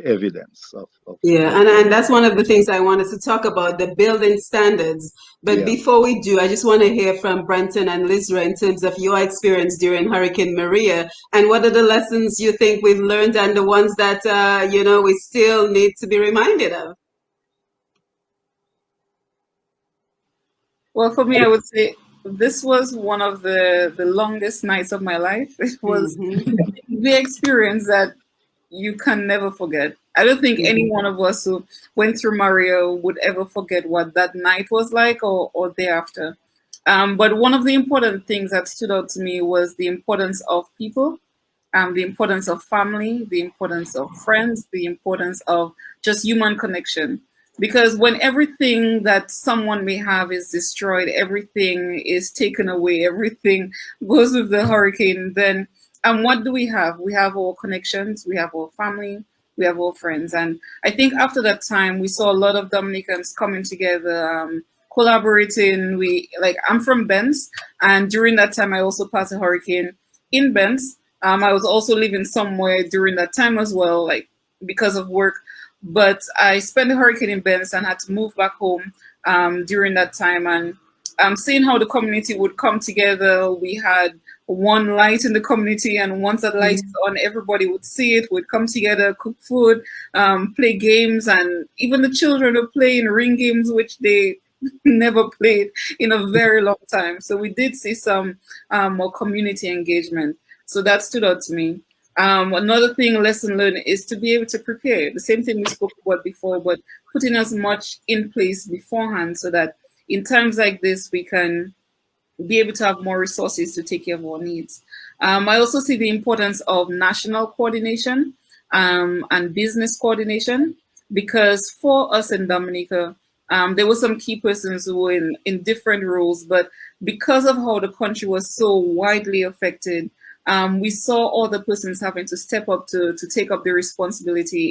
evidence Yeah, and that's one of the things I wanted to talk about, the building standards. But yeah. before we do, I just want to hear from Brenton and Lizra in terms of your experience during Hurricane Maria and what are the lessons you think we've learned and the ones that, we still need to be reminded of. Well, for me, I would say this was one of the longest nights of my life. It was Hmm. the experience that you can never forget. I don't think any Hmm. one of us who went through Mario would ever forget what that night was like or thereafter. But one of the important things that stood out to me was the importance of people, the importance of family, the importance of friends, the importance of just human connection. Because when everything that someone may have is destroyed, everything is taken away, everything goes with the hurricane, then what do we have? We have our connections, we have our family, we have our friends. And I think after that time, we saw a lot of Dominicans coming together, collaborating. I'm from Benz, and during that time, I also passed a hurricane in Benz. I was also living somewhere during that time as well, like because of work. But I spent the hurricane in Benz and had to move back home during that time. And seeing how the community would come together, we had one light in the community, and once that light is on, everybody would see it, would come together, cook food, play games, and even the children were playing ring games, which they never played in a very long time. So we did see some more community engagement. So that stood out to me. Another thing, lesson learned, is to be able to prepare. The same thing we spoke about before, but putting as much in place beforehand so that in times like this, we can be able to have more resources to take care of our needs. I also see the importance of national coordination and business coordination because for us in Dominica, there were some key persons who were in different roles, but because of how the country was so widely affected, we saw other persons having to step up to take up the responsibility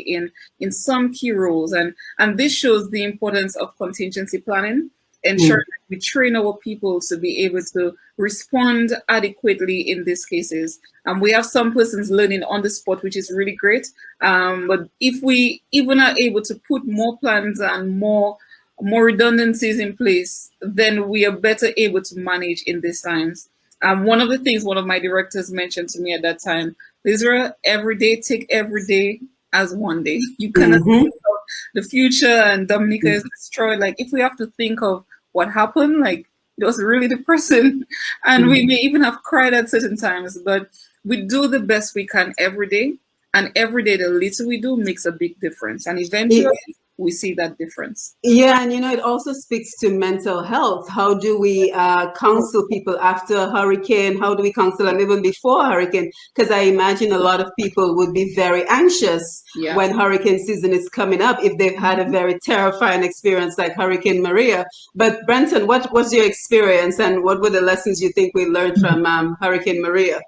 in some key roles. And this shows the importance of contingency planning, ensuring that we train our people to be able to respond adequately in these cases. We have some persons learning on the spot, which is really great. But if we even are able to put more plans and more redundancies in place, then we are better able to manage in these times. One of the things one of my directors mentioned to me at that time, Israel, every day, take every day as one day. You cannot think of the future and Dominica is destroyed. Like if we have to think of what happened, like it was really depressing. And we may even have cried at certain times, but we do the best we can every day. And every day, the little we do makes a big difference. And eventually, we see that difference. Yeah, and it also speaks to mental health. How do we counsel people after a hurricane? How do we counsel them even before a hurricane? Because I imagine a lot of people would be very anxious when hurricane season is coming up if they've had a very terrifying experience like Hurricane Maria. But Brenton, what was your experience and what were the lessons you think we learned from Hurricane Maria?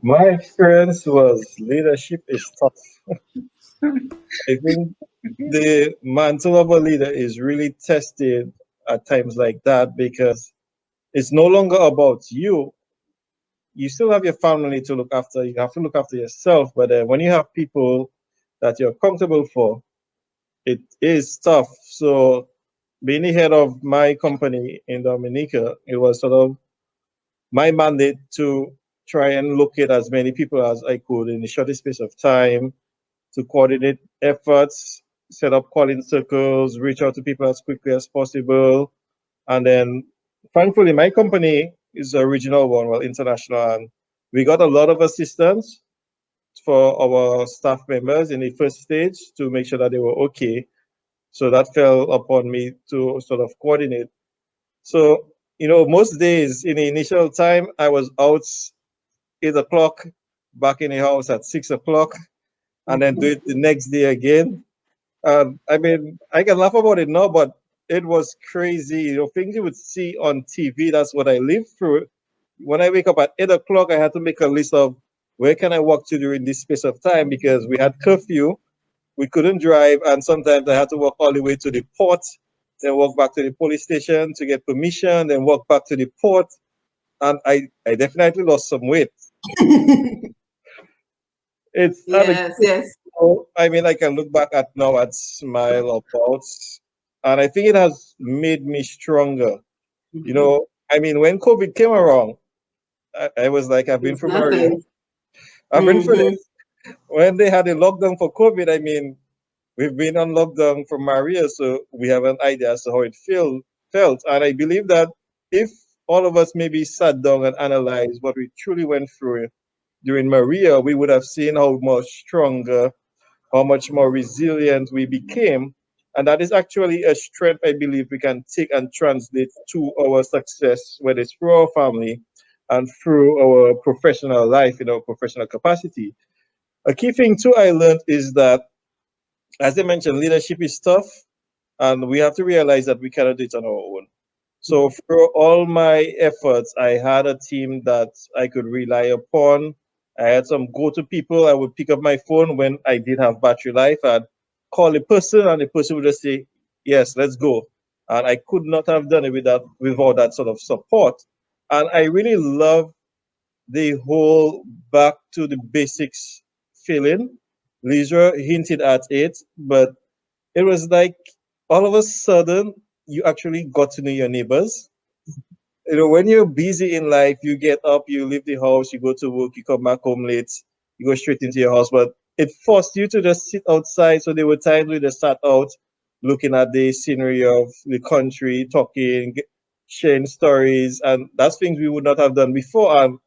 My experience was leadership is tough. I think the mantle of a leader is really tested at times like that because it's no longer about you. You still have your family to look after. You have to look after yourself. But when you have people that you're accountable for, it is tough. So being the head of my company in Dominica, it was sort of my mandate to try and locate as many people as I could in the shortest space of time to coordinate efforts, set up calling circles, reach out to people as quickly as possible. And then, thankfully, my company is a regional one, well, international, and we got a lot of assistance for our staff members in the first stage to make sure that they were okay. So that fell upon me to sort of coordinate. So, most days in the initial time, I was out 8 o'clock, back in the house at 6 o'clock, and then do it the next day again. I mean, I can laugh about it now, but it was crazy. Things you would see on TV, that's what I lived through. When I wake up at 8 o'clock, I had to make a list of where can I walk to during this space of time because we had curfew. We couldn't drive, and sometimes I had to walk all the way to the port, then walk back to the police station to get permission, then walk back to the port. And I definitely lost some weight. It's Yes, yes. So, I mean, I can look back at now and smile about, and I think it has made me stronger. You Mhm. know, I mean, when COVID came around, I was like, I've been It's for Maria. nothing. I've been for Hmm. this. When they had a lockdown for COVID, I mean, we've been on lockdown for Maria, so we have an idea as to how it felt. And I believe that if all of us maybe sat down and analyzed what we truly went through during Maria, we would have seen how much stronger, how much more resilient we became. And that is actually a strength I believe we can take and translate to our success, whether it's through our family and through our professional life, in our professional capacity. A key thing too I learned is that, as I mentioned, leadership is tough, and we have to realize that we cannot do it on our own. So for all my efforts, I had a team that I could rely upon. I had some go-to people. I would pick up my phone when I did have battery life and call a person, and the person would just say, "Yes, let's go." And I could not have done it without that sort of support. And I really love the whole back to the basics feeling. Lisa hinted at it, but it was like all of a sudden you actually got to know your neighbors. You know, when you're busy in life, you get up, you leave the house, you go to work, you come back home late, you go straight into your house. But it forced you to just sit outside. So there were times we just sat out looking at the scenery of the country, talking, sharing stories, and that's things we would not have done before. And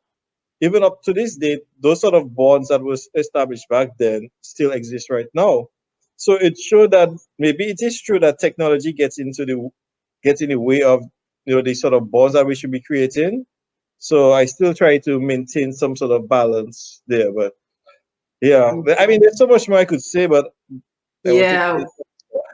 even up to this date, those sort of bonds that was established back then still exist right now. So it showed that maybe it is true that technology gets in the way of the sort of bonds that we should be creating. So I still try to maintain some sort of balance there. But yeah, I mean, there's so much more I could say, but I want to.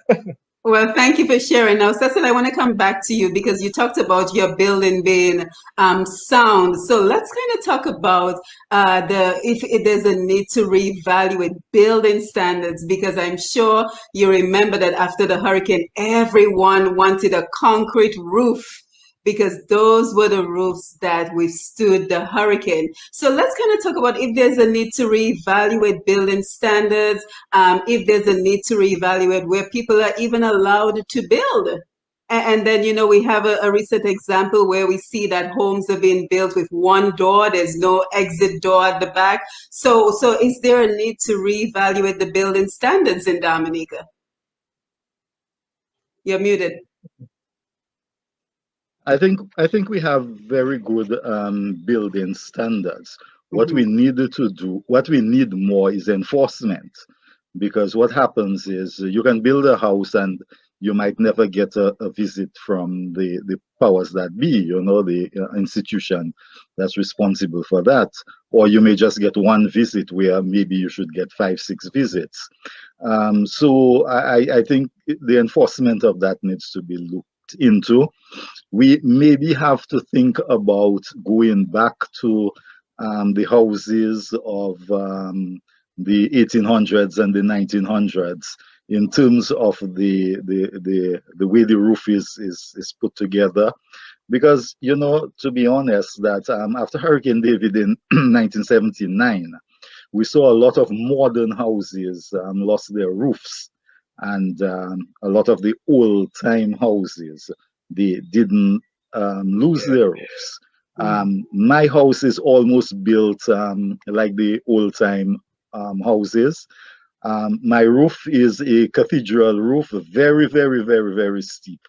Yeah. Well, thank you for sharing. Now, Cecil, I want to come back to you because you talked about your building being sound. So let's kind of talk about if there's a need to reevaluate building standards, because I'm sure you remember that after the hurricane, everyone wanted a concrete roof because those were the roofs that withstood the hurricane. So let's kind of talk about if there's a need to reevaluate building standards, if there's a need to reevaluate where people are even allowed to build. And then, we have a recent example where we see that homes are being built with one door. There's no exit door at the back. So is there a need to reevaluate the building standards in Dominica? You're muted. I think we have very good building standards. Mhm. What we need more is enforcement, because what happens is you can build a house and you might never get a visit from the powers that be, the institution that's responsible for that, or you may just get one visit where maybe you should get 5, 6 visits. So I think the enforcement of that needs to be looked into. We maybe have to think about going back to the houses of the 1800s and the 1900s in terms of the way the roof is put together. Because, to be honest, that after Hurricane David in 1979, we saw a lot of modern houses lost their roofs, and a lot of the old time houses, they didn't lose their roofs. My house is almost built like the old time houses. My roof is a cathedral roof, very, very, very, very steep.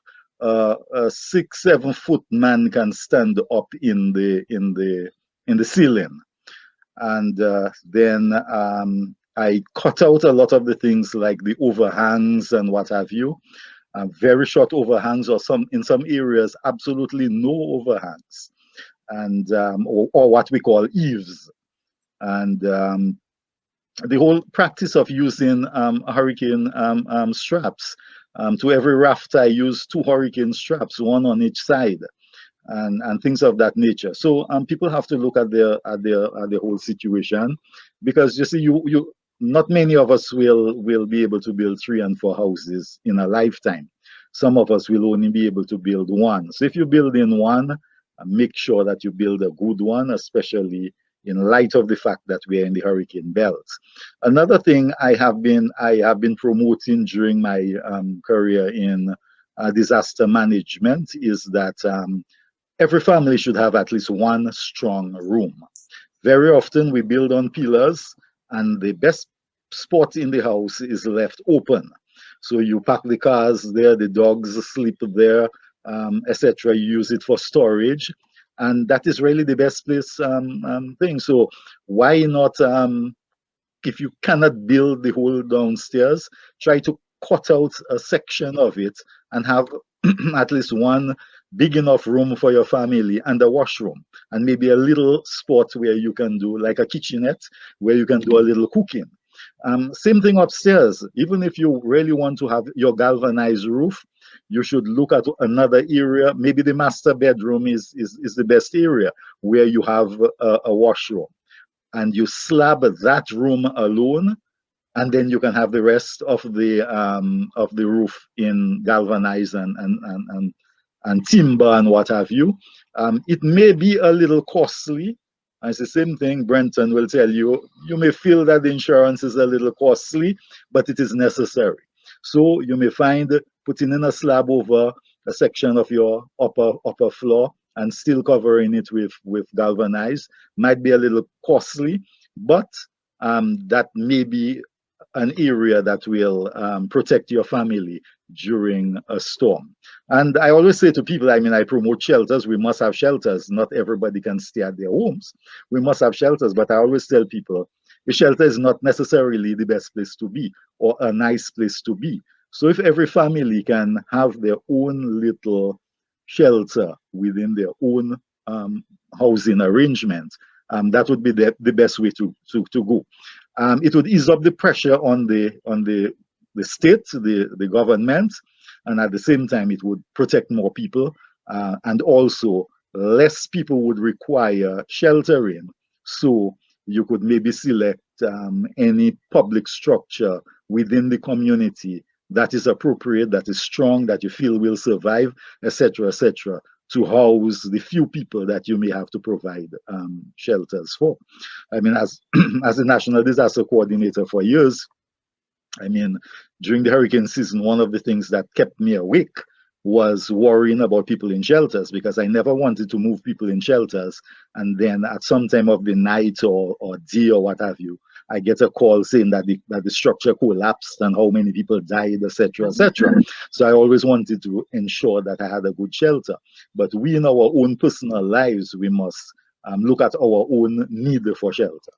A 6, 7 foot man can stand up in the ceiling. And then I cut out a lot of the things like the overhangs and what have you. Very short overhangs, or in some areas absolutely no overhangs, and or what we call eaves. And the whole practice of using hurricane straps. To every raft, I use 2 hurricane straps, one on each side, and things of that nature. So people have to look at the whole situation, because you see, you not many of us will be able to build 3 and 4 houses in a lifetime. Some of us will only be able to build one. So if you build in one, make sure that you build a good one, especially in light of the fact that we are in the hurricane belt. Another thing I have been promoting during my career in disaster management is that every family should have at least one strong room. Very often we build on pillars, and the best spot in the house is left open. So you park the cars there, the dogs sleep there, etc. You use it for storage, and that is really the best place thing. So why not, if you cannot build the whole downstairs, try to cut out a section of it and have at least one big enough room for your family and a washroom, and maybe a little spot where you can do like a kitchenette where you can do a little cooking. Same thing upstairs. Even if you really want to have your galvanized roof, you should look at another area. Maybe the master bedroom is the best area where you have a washroom, and you slab that room alone, and then you can have the rest of the roof in galvanized and timber and what have you. It may be a little costly. It's the same thing Brenton will tell you. You may feel that the insurance is a little costly, but it is necessary. So you may find putting in a slab over a section of your upper floor and still covering it with galvanized might be a little costly, but that may be an area that will protect your family during a storm. And I always say to people, I mean, I promote shelters. We must have shelters. Not everybody can stay at their homes. We must have shelters. But I always tell people, a shelter is not necessarily the best place to be or a nice place to be. So if every family can have their own little shelter within their own housing arrangement, that would be the best way to go. It would ease up the pressure on the state, the government, and at the same time it would protect more people, and also less people would require sheltering. So you could maybe select any public structure within the community that is appropriate, that is strong, that you feel will survive, etc., etc., to house the few people that you may have to provide shelters for. I mean, as as a national disaster coordinator for years, I mean, during the hurricane season, one of the things that kept me awake was worrying about people in shelters, because I never wanted to move people in shelters. And then at some time of the night or day or what have you, I get a call saying that the structure collapsed and how many people died, etc., etc. So I always wanted to ensure that I had a good shelter. But we, in our own personal lives, we must look at our own need for shelter.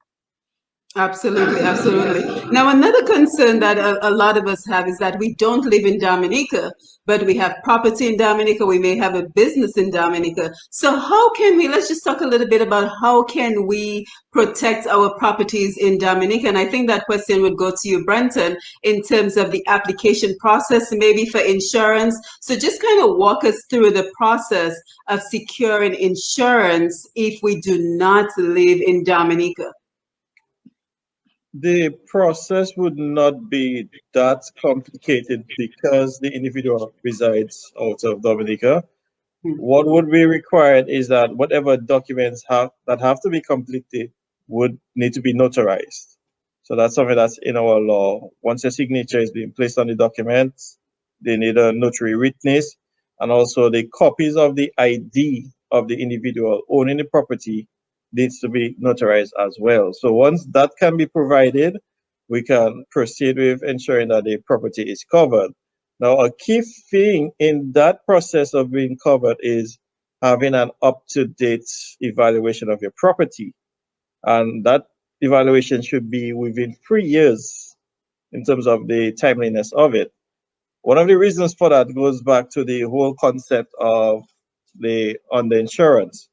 Absolutely, absolutely. Now, another concern that a lot of us have is that we don't live in Dominica, but we have property in Dominica. We may have a business in Dominica. So how can we, let's just talk a little bit about how can we protect our properties in Dominica? And I think that question would go to you, Brenton, in terms of the application process, maybe for insurance. So just kind of walk us through the process of securing insurance if we do not live in Dominica. The process would not be that complicated because the individual resides out of Dominica. What would be required is that whatever documents that have to be completed would need to be notarized. So that's something that's in our law. Once a signature is being placed on the documents, they need a notary witness, and also the copies of the ID of the individual owning the property needs to be notarized as well. So once that can be provided, we can proceed with ensuring that the property is covered. Now, a key thing in that process of being covered is having an up-to-date evaluation of your property. And that evaluation should be within 3 years in terms of the timeliness of it. One of the reasons for that goes back to the whole concept of the insurance.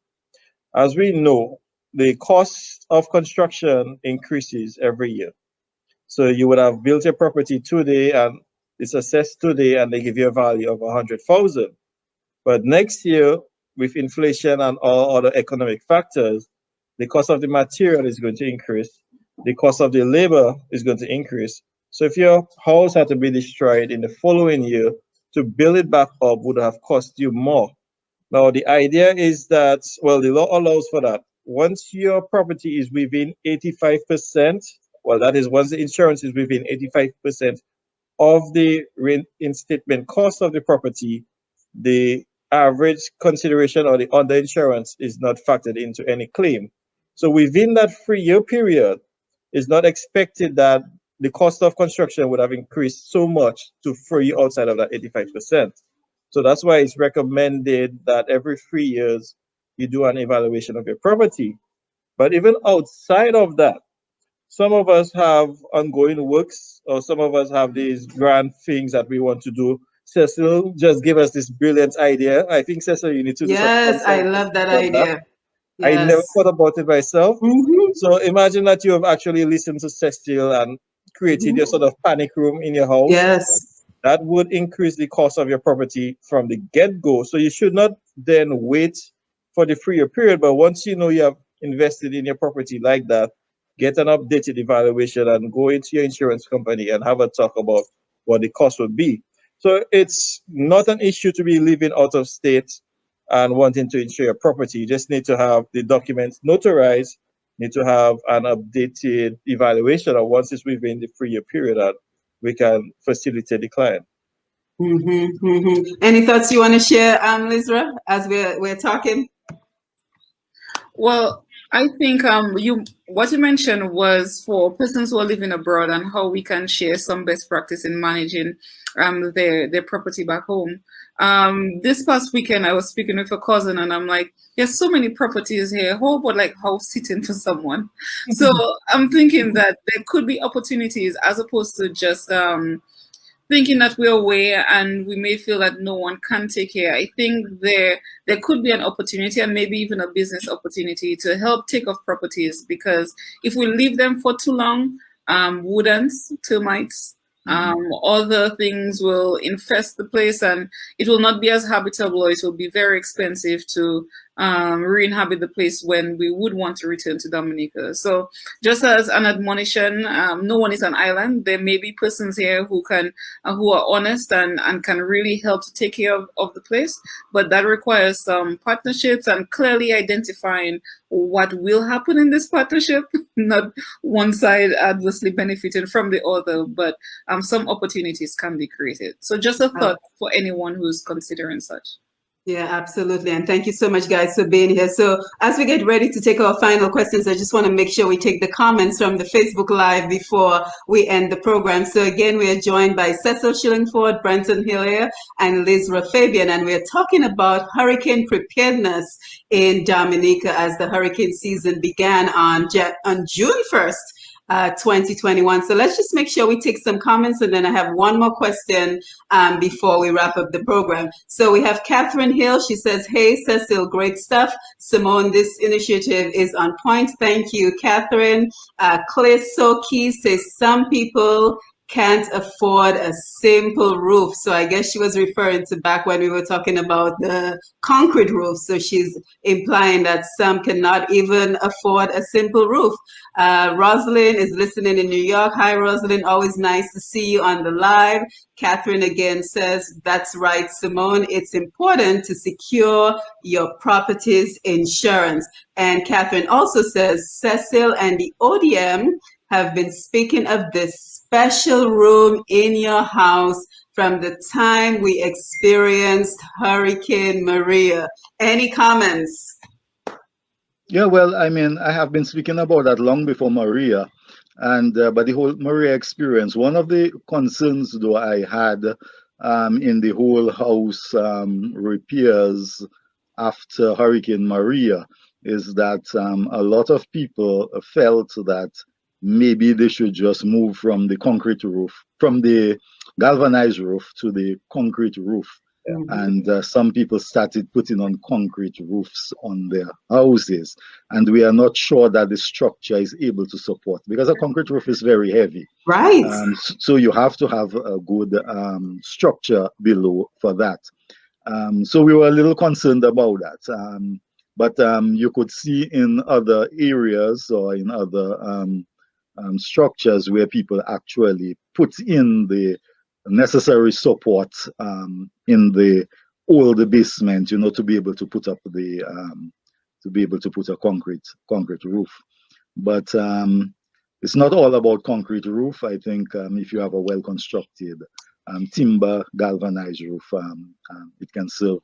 As we know, the cost of construction increases every year. So you would have built a property today and it's assessed today and they give you a value of 100,000. But next year, with inflation and all other economic factors, the cost of the material is going to increase. The cost of the labor is going to increase. So if your house had to be destroyed in the following year, to build it back up would have cost you more. Now, the idea is that, well, the law allows for that. once your property is within 85%, well, that is once the insurance is within 85% of the reinstatement cost of the property, the average consideration or the underinsurance is not factored into any claim. So within that 3-year period, it's not expected that the cost of construction would have increased so much to throw you outside of that 85%. So that's why it's recommended that every 3 years you do an evaluation of your property. But even outside of that, some of us have ongoing works, or some of us have these grand things that we want to do. Cecil just gave us this brilliant idea. I think, Cecil, you need to do some Yes, I content love that about that. idea. I never Yes. thought about it myself. Mm-hmm. So imagine that you have actually listened to Cecil and created your Mm-hmm. sort of panic room in your house. Yes. That would increase the cost of your property from the get-go. So you should not then wait for the 3-year period. But once you know you have invested in your property like that, get an updated evaluation and go into your insurance company and have a talk about what the cost would be. So it's not an issue to be living out of state and wanting to insure your property. You just need to have the documents notarized, need to have an updated evaluation, or once it's within the 3-year period, and we can facilitate the client. Mm-hmm. Mm-hmm. Any thoughts you want to share, Lizra, as we're talking? Well, I think what you mentioned was for persons who are living abroad and how we can share some best practice in managing their property back home. This past weekend I was speaking with a cousin and I'm like, there's so many properties here. How about like house sitting for someone? So I'm thinking that there could be opportunities as opposed to just thinking that we're away and we may feel that no one can take care. I think there could be an opportunity and maybe even a business opportunity to help take off properties, because if we leave them for too long, woodens, termites, other things will infest the place and it will not be as habitable, or it will be very expensive to re-inhabit the place when we would want to return to Dominica. So just as an admonition, no one is an island. There may be persons here who can who are honest and can really help to take care of the place, but that requires some partnerships and clearly identifying what will happen in this partnership, not one side adversely benefiting from the other, but some opportunities can be created. So just a thought for anyone who's considering such. Yeah, absolutely. And thank you so much, guys, for being here. So as we get ready to take our final questions, I just want to make sure we take the comments from the Facebook Live before we end the program. So again, we are joined by Cecil Shillingford, Brenton Hilaire, and Lizra Fabian, and we're talking about hurricane preparedness in Dominica as the hurricane season began on June 1st. 2021. So let's just make sure we take some comments, and then I have one more question before we wrap up the program. So we have Catherine Hill. She says, "Hey, Cecil, great stuff. Simone, this initiative is on point. Thank you, Catherine." Clay Soki says, "Some people can't afford a simple roof." So I guess she was referring to back when we were talking about the concrete roof. So she's implying that some cannot even afford a simple roof. Rosalind is listening in New York. Hi, Rosalind. Always nice to see you on the live. Catherine again says, "That's right, Simone. It's important to secure your property's insurance." And Catherine also says, "Cecil and the ODM have been speaking of this special room in your house from the time we experienced Hurricane Maria." Any comments? Yeah, well, I mean, I have been speaking about that long before Maria, and but the whole Maria experience. One of the concerns, though, I had in the whole house repairs after Hurricane Maria is that a lot of people felt that maybe they should just move from the concrete roof, from the galvanized roof to the concrete roof. And some people started putting on concrete roofs on their houses, and we are not sure that the structure is able to support, because a concrete roof is very heavy. Right. So you have to have a good structure below for that. So we were a little concerned about that. But you could see in other areas or in other structures where people actually put in the necessary support in the old basement, you know, to be able to put up the to be able to put a concrete roof. But it's not all about concrete roof. I think if you have a well constructed timber galvanized roof, it can serve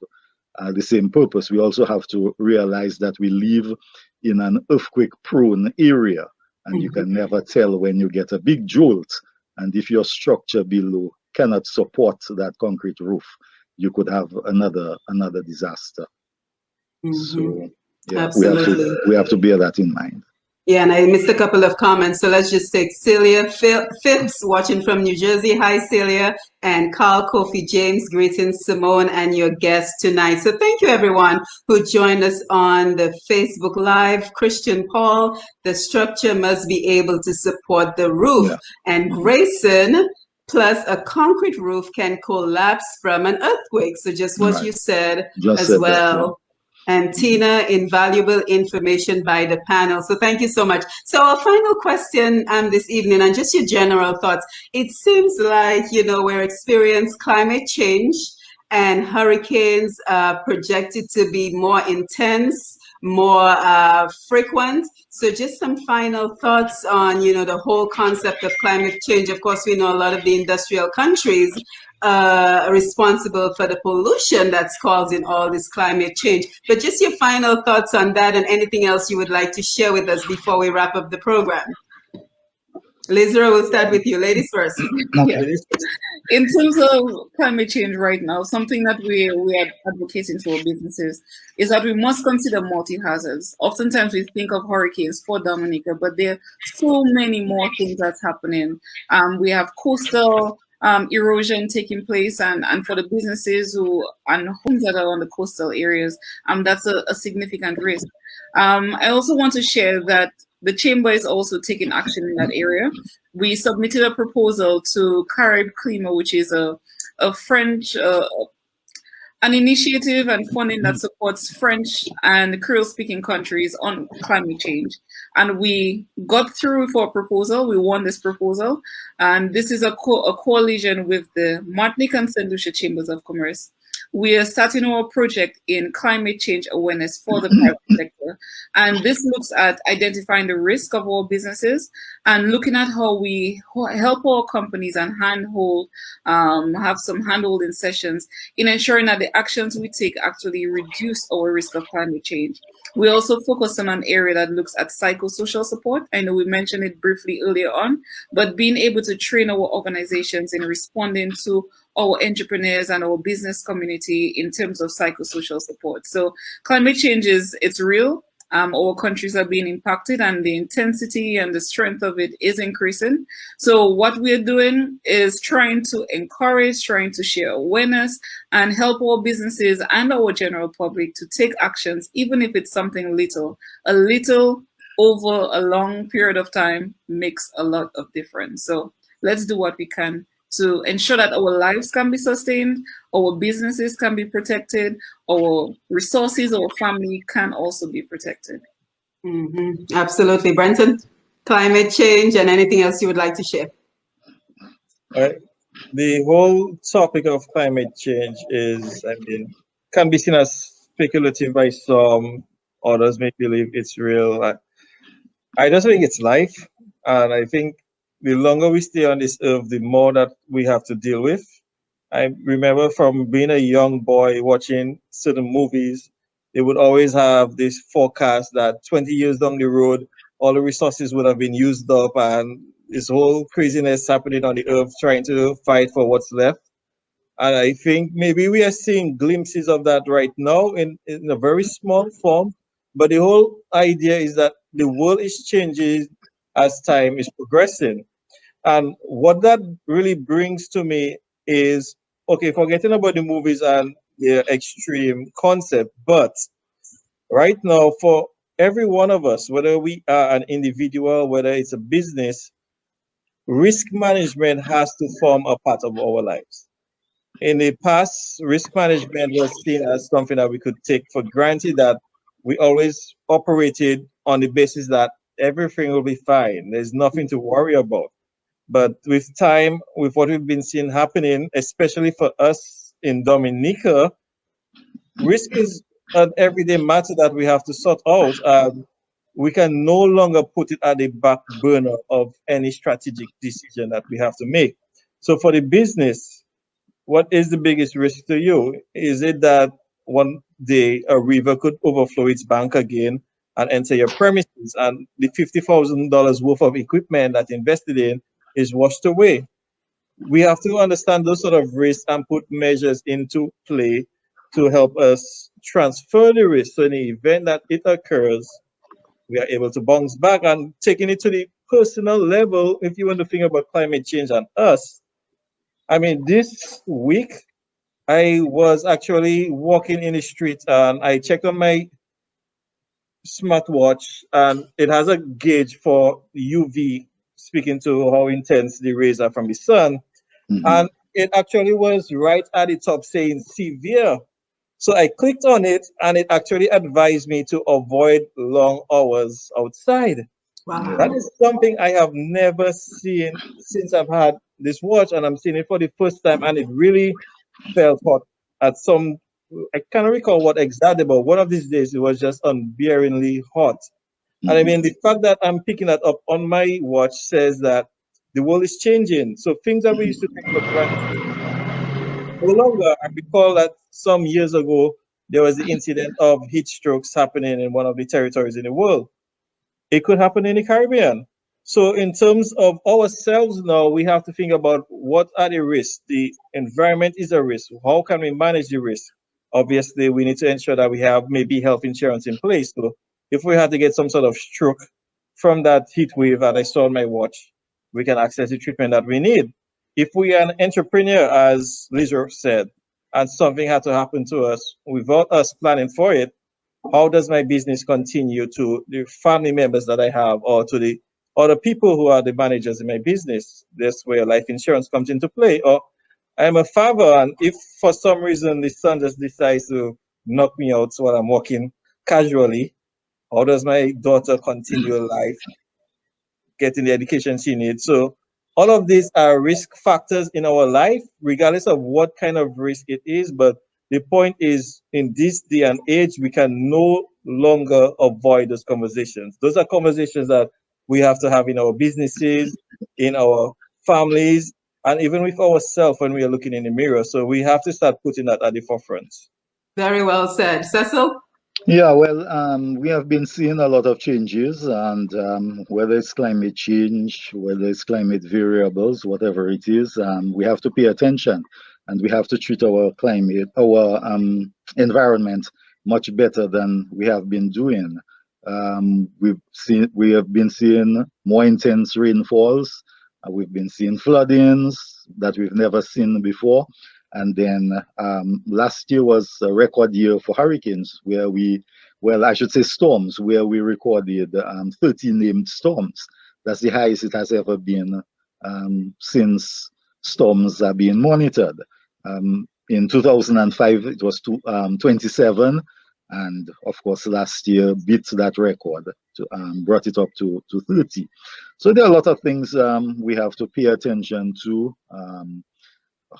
the same purpose. We also have to realize that we live in an earthquake prone area, and you can never tell when you get a big jolt. And if your structure below cannot support that concrete roof, you could have another disaster. So yeah, Absolutely. we have to bear that in mind. Yeah, and I missed a couple of comments, so let's just take Celia Phipps watching from New Jersey. Hi, Celia. And Carl Kofi James, greetings, Simone, and your guest tonight. So thank you, everyone who joined us on the Facebook Live. Christian Paul, the structure must be able to support the roof. Yeah. And Grayson, plus a concrete roof can collapse from an earthquake. So just what you said as well. That, yeah. And Tina, invaluable information by the panel. So thank you so much. So our final question this evening, and just your general thoughts. It seems like, we're experiencing climate change and hurricanes projected to be more intense, more frequent. So just some final thoughts on, the whole concept of climate change. Of course, we know a lot of the industrial countries responsible for the pollution that's causing all this climate change. But just your final thoughts on that and anything else you would like to share with us before we wrap up the program. Lizra, we'll start with you. Ladies first. Yeah. In terms of climate change right now, something that we are advocating to our businesses is that we must consider multi-hazards. Oftentimes we think of hurricanes for Dominica, but there are so many more things that's happening. We have coastal erosion taking place, and for the businesses and homes that are on the coastal areas, that's a significant risk. I also want to share that the Chamber is also taking action in that area. We submitted a proposal to Carib Clima, which is a French, an initiative and funding that supports French and Creole-speaking countries on climate change. And we got through for a proposal. We won this proposal. And this is a coalition with the Martinique and St. Lucia Chambers of Commerce. We are starting our project in climate change awareness for the private sector. And this looks at identifying the risk of our businesses and looking at how we help our companies and have some hand-holding sessions in ensuring that the actions we take actually reduce our risk of climate change. We also focus on an area that looks at psychosocial support. I know we mentioned it briefly earlier on, but being able to train our organizations in responding to our entrepreneurs and our business community in terms of psychosocial support. So climate change it's real. Our countries are being impacted and the intensity and the strength of it is increasing. So what we're doing is trying to encourage, trying to share awareness and help our businesses and our general public to take actions, even if it's something little. A little over a long period of time makes a lot of difference. So let's do what we can to ensure that our lives can be sustained, our businesses can be protected, our resources, our family can also be protected. Absolutely. Brenton, climate change and anything else you would like to share? The whole topic of climate change can be seen as speculative by some. Others may believe it's real. I just think it's life. And I think the longer we stay on this earth, the more that we have to deal with. I remember from being a young boy watching certain movies, they would always have this forecast that 20 years down the road, all the resources would have been used up and this whole craziness happening on the earth trying to fight for what's left. And I think maybe we are seeing glimpses of that right now in a very small form. But the whole idea is that the world is changing as time is progressing. And what that really brings to me is, okay, forgetting about the movies and the extreme concept, but right now, for every one of us, whether we are an individual, whether it's a business, risk management has to form a part of our lives. In the past, risk management was seen as something that we could take for granted, that we always operated on the basis that everything will be fine. There's nothing to worry about. But with time, with what we've been seeing happening, especially for us in Dominica, risk is an everyday matter that we have to sort out. We can no longer put it at the back burner of any strategic decision that we have to make. So for the business, what is the biggest risk to you? Is it that one day a river could overflow its bank again and enter your premises and the $50,000 worth of equipment that invested in is washed away? We have to understand those sort of risks and put measures into play to help us transfer the risk. So in the event that it occurs, we are able to bounce back. And taking it to the personal level, if you want to think about climate change and us, I mean, this week I was actually walking in the street and I checked on my smartwatch and it has a gauge for UV, speaking to how intense the rays are from the sun. Mhm. And it actually was right at the top saying severe. So I clicked on it and it actually advised me to avoid long hours outside. Yeah. That Wow. is something I have never seen since I've had this watch, and I'm seeing it for the first time, and it really felt hot at some. I can't recall what exactly, but one of these days it was just unbearably hot. And I Mhm. mean, the fact that I'm picking that up on my watch says that the world is changing. So things that we used to take for granted no longer. I recall that some years ago there was the incident of heat strokes happening in one of the territories in the world. It could happen in the Caribbean. So, in terms of ourselves now, we have to think about what are the risks. The environment is a risk. How can we manage the risk? Obviously, we need to ensure that we have maybe health insurance in place. So, if we had to get some sort of stroke from that heat wave that I saw on my watch, we can access the treatment that we need. If we are an entrepreneur, as Lizzo said, and something had to happen to us without us planning for it, how does my business continue to the family members that I have or to the other people who are the managers in my business? That's where life insurance comes into play. Or I'm a father, and if for some reason the son just decides to knock me out while I'm walking casually, how does my daughter continue life getting the education she needs? So all of these are risk factors in our life, regardless of what kind of risk it is. But the point is, in this day and age, we can no longer avoid those conversations. Those are conversations that we have to have in our businesses, in our families, and even with ourselves when we are looking in the mirror. So we have to start putting that at the forefront. Very well said. Cecil? Yeah, well, we have been seeing a lot of changes, and whether it's climate change, whether it's climate variables, whatever it is, we have to pay attention, and we have to treat our climate, our environment, much better than we have been doing. We have been seeing more intense rainfalls. We've been seeing floodings that we've never seen before. And then last year was a record year for hurricanes, where well, I should say storms, where we recorded 13 named storms. That's the highest it has ever been since storms are being monitored. In 2005, it was 27, and of course, last year beat that record, brought it up to 30. So there are a lot of things we have to pay attention to.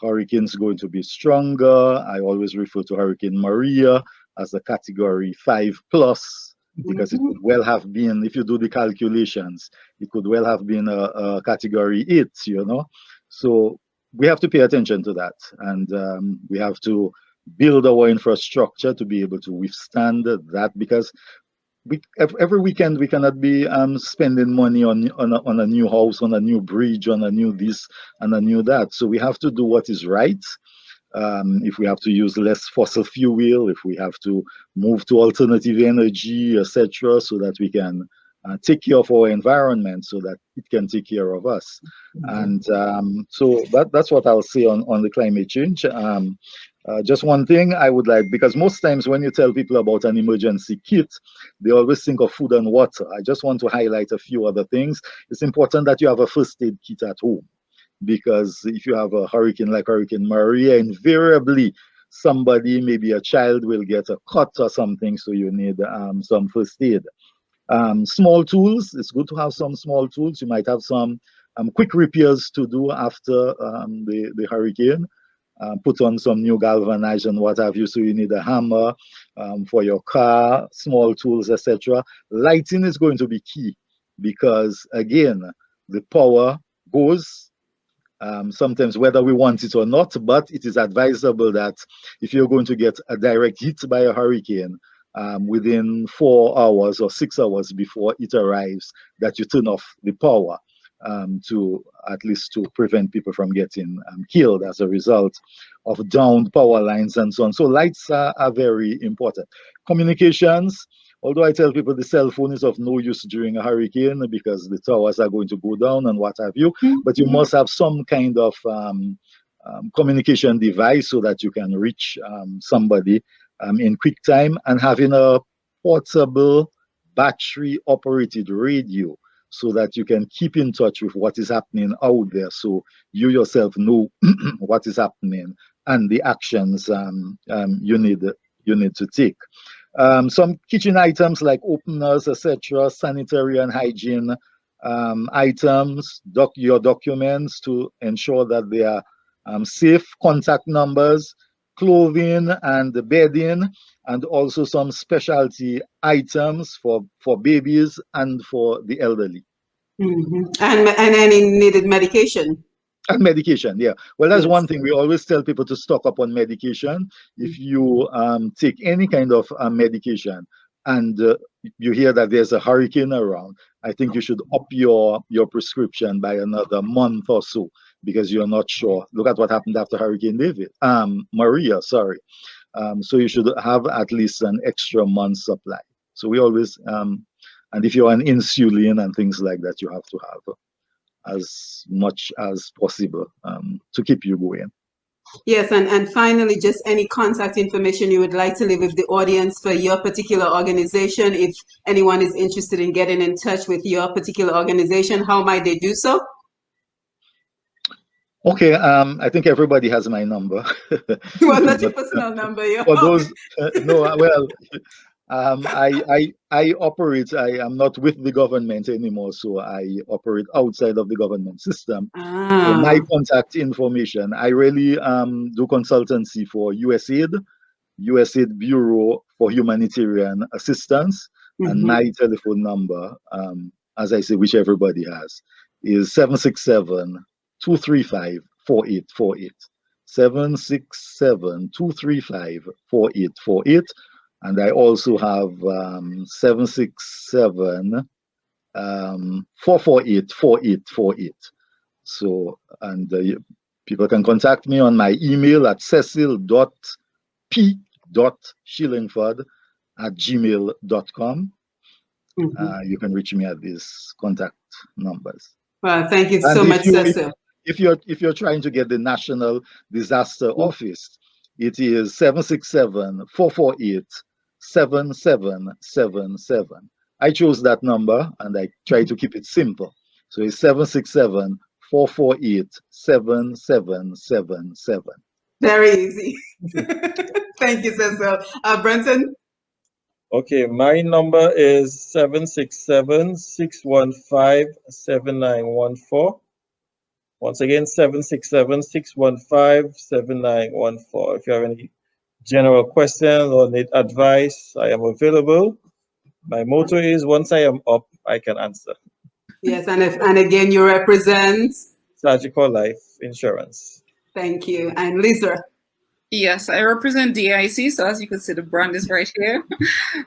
Hurricanes going to be stronger. I always refer to Hurricane Maria as a category 5 plus because it Mhm. could well have been, if you do the calculations, it could well have been a category 8, you know. So we have to pay attention to that, and we have to build our infrastructure to be able to withstand that, because every weekend we cannot be spending money on a new house, on a new bridge, on a new this and a new that. So we have to do what is right. If we have to use less fossil fuel, if we have to move to alternative energy, etc., so that we can take care of our environment, so that it can take care of us. And so that's what I'll say on the climate change. Just one thing I would like, because most times when you tell people about an emergency kit, they always think of food and water. I just want to highlight a few other things. It's important that you have a first aid kit at home, because if you have a hurricane like Hurricane Maria, invariably somebody, maybe a child, will get a cut or something, so you need some first aid. Small tools, it's good to have some small tools. You might have some quick repairs to do after the hurricane. put on some new galvanized and what have you. So you need a hammer for your car, small tools, etc. Lighting is going to be key because, again, the power goes sometimes whether we want it or not, but it is advisable that if you're going to get a direct hit by a hurricane, within 4 hours or 6 hours before it arrives, that you turn off the power to at least to prevent people from getting killed as a result of downed power lines and so on. So lights are very important. Communications, although I tell people the cell phone is of no use during a hurricane because the towers are going to go down and what have you, but you must have some kind of communication device so that you can reach somebody in quick time, and having a portable battery operated radio so that you can keep in touch with what is happening out there, so you yourself know what is happening and the actions you need to take. Some kitchen items like openers, etc., sanitary and hygiene items, your documents to ensure that they are safe, contact numbers, clothing and bedding, and also some specialty items for babies and for the elderly. And any needed medication. And medication, yeah. Well, that's Yes. one thing we always tell people to stock up on medication. If you take any kind of medication and you hear that there's a hurricane around, I think you should up your prescription by another month or so because you're not sure. Look at what happened after Hurricane Maria, sorry. So you should have at least an extra month's supply. So we always, and if you're on insulin and things like that, you have to have as much as possible to keep you going. Yes, and finally, just any contact information you would like to leave with the audience for your particular organization. If anyone is interested in getting in touch with your particular organization, how might they do so? Okay, I think everybody has my number. Well, not your personal number. For those, no, well, I operate. I am not with the government anymore, so I operate outside of the government system. So my contact information, I really do consultancy for USAID Bureau for Humanitarian Assistance, and my telephone number, as I say, which everybody has, is 767-235-4848. 767-235-4848. And I also have 767-448-4848. So, and people can contact me on my email at cecil.p.shillingford@gmail.com. You can reach me at these contact numbers. Well, thank you so much, Cecil. If you're trying to get the National Disaster Office, it is 767-448-7777. I chose that number and I try to keep it simple. So it's 767-448-7777. Very easy. Thank you, Cecil. Brenton? Okay, my number is 767-615-7914. Once again, 767-615-7914. If you have any general questions or need advice, I am available. My motto is, once I am up, I can answer. Yes, and again, you represent? Surgical Life Insurance. Thank you. And Lisa? Yes, I represent DIC, so as you can see, the brand is right here.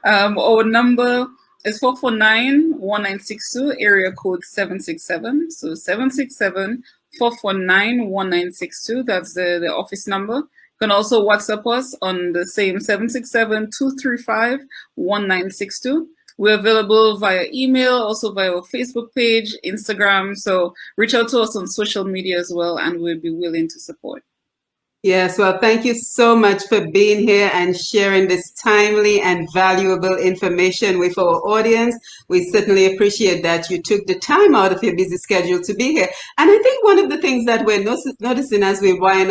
Our number is 449-1962, area code 767. So 767-449-1962. That's the office number. You can also WhatsApp us on the same 767-235-1962. We're available via email, also via our Facebook page, Instagram. So reach out to us on social media as well, and we'll be willing to support. Yes, well, thank you so much for being here and sharing this timely and valuable information with our audience. We certainly appreciate that you took the time out of your busy schedule to be here. And I think one of the things that we're noticing as we wind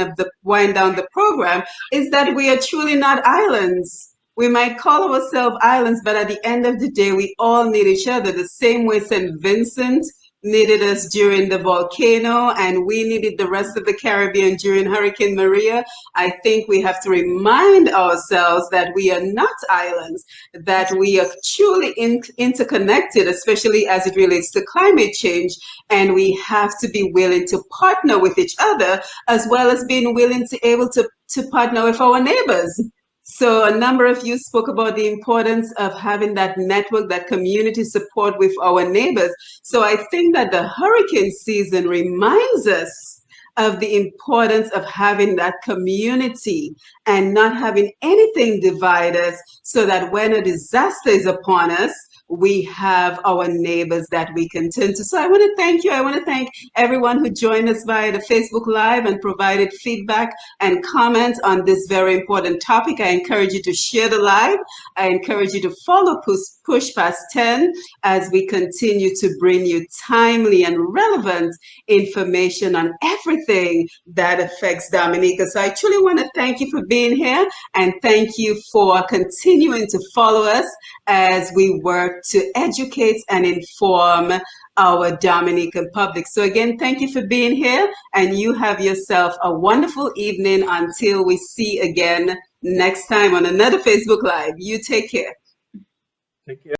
down the program is that we are truly not islands. We might call ourselves islands, but at the end of the day, we all need each other. The same way St. Vincent, needed us during the volcano, and we needed the rest of the Caribbean during Hurricane Maria. I think we have to remind ourselves that we are not islands, that we are truly interconnected, especially as it relates to climate change, and we have to be willing to partner with each other, as well as being willing to able to partner with our neighbors. So a number of you spoke about the importance of having that network, that community support with our neighbors. So I think that the hurricane season reminds us of the importance of having that community and not having anything divide us, so that when a disaster is upon us, we have our neighbors that we can turn to. So I want to thank you. I want to thank everyone who joined us via the Facebook Live and provided feedback and comments on this very important topic. I encourage you to share the live. I encourage you to follow Push Past 10 as we continue to bring you timely and relevant information on everything that affects Dominica. So I truly want to thank you for being here, and thank you for continuing to follow us as we work to educate and inform our Dominican public. So again, thank you for being here, and you have yourself a wonderful evening until we see again next time on another Facebook Live. You take care. Take care.